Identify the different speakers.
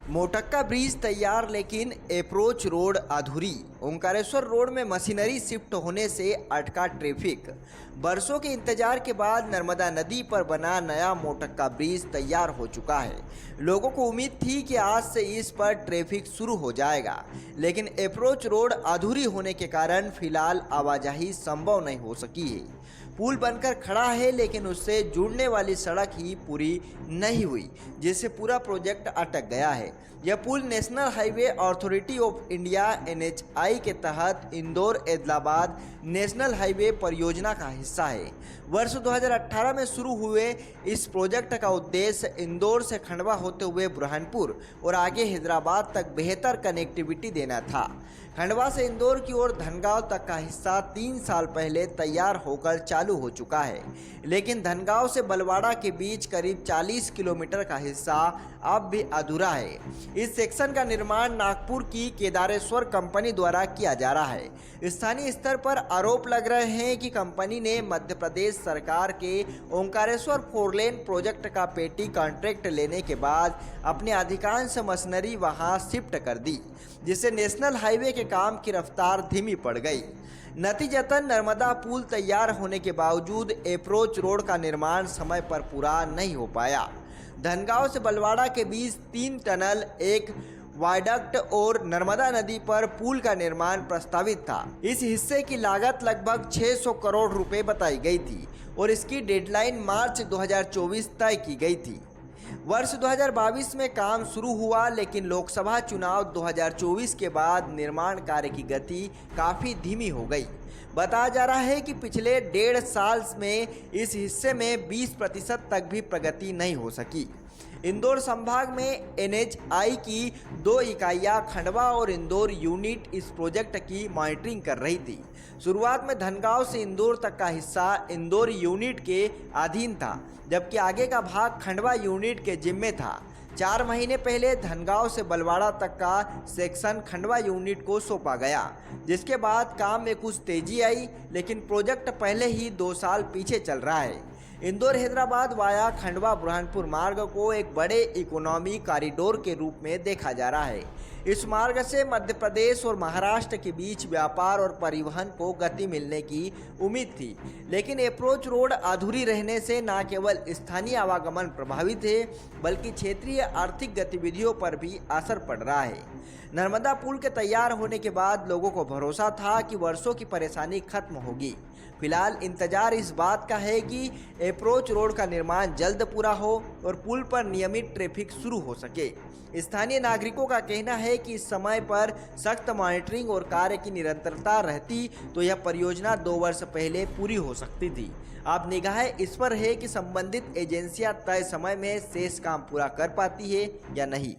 Speaker 1: मोटक्का bridge तैयार लेकिन approach road अधूरी। ओंकारेश्वर रोड में मशीनरी शिफ्ट होने से अटका ट्रैफिक। बरसों के इंतजार के बाद नर्मदा नदी पर बना नया मोटक्का ब्रिज तैयार हो चुका है। लोगों को उम्मीद थी कि आज से इस पर ट्रैफिक शुरू हो जाएगा, लेकिन अप्रोच रोड अधूरी होने के कारण फिलहाल आवाजाही संभव नहीं हो सकी है। पुल बनकर खड़ा है, लेकिन उससे जुड़ने वाली सड़क ही पूरी नहीं हुई, जिससे पूरा प्रोजेक्ट अटक गया है। यह पुल national highway authority of India NHAI के तहत इंदौर एदलाबाद नेशनल हाईवे परियोजना का हिस्सा है। वर्ष 2018 में शुरू हुए इस प्रोजेक्ट का उद्देश्य इंदौर से खंडवा होते हुए बुरहानपुर और आगे हैदराबाद तक बेहतर कनेक्टिविटी देना था। खंडवा से इंदौर की ओर धनगांव तक का हिस्सा 3 साल पहले तैयार होकर चालू हो चुका है, लेकिन धनगांव से बलवाड़ा के बीच करीब 40 किलोमीटर का हिस्सा अब भी अधूरा है। इस सेक्शन का निर्माण नागपुर की केदारेश्वर कंपनी द्वारा किया जा रहा है। स्थानीय स्तर पर आरोप लग रहे हैं कि कंपनी ने मध्य प्रदेश सरकार के ओंकारेश्वर 4 लेन प्रोजेक्ट का पेटी कॉन्ट्रैक्ट लेने के बाद अपनी अधिकांश मशीनरी वहां शिफ्ट कर दी, जिससे नेशनल हाईवे के काम की रफ्तार धीमी पड़ गई। नतीजतन नर्मदा पुल तैयार होने के बावजूद अप्रोच रोड का निर्माण समय पर पूरा नहीं हो पाया। धनगांव से बलवाड़ा के बीच 3 टनल, एक वायडक्ट और नर्मदा नदी पर पुल का निर्माण प्रस्तावित था। इस हिस्से की लागत लगभग 600 करोड़ रुपए बताई गई थी और इसकी डेडलाइन मार्च 2024 तय की गई थी। वर्ष 2022 में काम शुरू हुआ, लेकिन लोकसभा चुनाव 2024 के बाद निर्माण कार्य की गति काफ़ी धीमी हो गई। बताया जा रहा है कि पिछले 1.5 साल में इस हिस्से में 20% तक भी प्रगति नहीं हो सकी। इंदौर संभाग में NHAI की 2 इकाइयाँ खंडवा और इंदौर यूनिट इस प्रोजेक्ट की मॉनिटरिंग कर रही थी। शुरुआत में धनगांव से इंदौर तक का हिस्सा इंदौर यूनिट के अधीन था, जबकि आगे का भाग खंडवा यूनिट के जिम्मे था। 4 महीने पहले धनगांव से बलवाड़ा तक का सेक्शन खंडवा यूनिट को सौंपा गया, जिसके बाद काम में कुछ तेजी आई, लेकिन प्रोजेक्ट पहले ही 2 साल पीछे चल रहा है। इंदौर हैदराबाद वाया खंडवा बुरहानपुर मार्ग को एक बड़े इकोनॉमी कॉरिडोर के रूप में देखा जा रहा है। इस मार्ग से मध्य प्रदेश और महाराष्ट्र के बीच व्यापार और परिवहन को गति मिलने की उम्मीद थी, लेकिन अप्रोच रोड अधूरी रहने से न केवल स्थानीय आवागमन प्रभावित है, बल्कि क्षेत्रीय आर्थिक गतिविधियों पर भी असर पड़ रहा है। नर्मदा पुल के तैयार होने के बाद लोगों को भरोसा था कि वर्षों की परेशानी खत्म होगी। फिलहाल इंतजार इस बात का है कि अप्रोच रोड का निर्माण जल्द पूरा हो और पुल पर नियमित ट्रैफिक शुरू हो सके। स्थानीय नागरिकों का कहना है कि इस समय पर सख्त मॉनिटरिंग और कार्य की निरंतरता रहती तो यह परियोजना 2 वर्ष पहले पूरी हो सकती थी। अब निगाहें इस पर है कि संबंधित एजेंसियां तय समय में शेष काम पूरा कर पाती है या नहीं।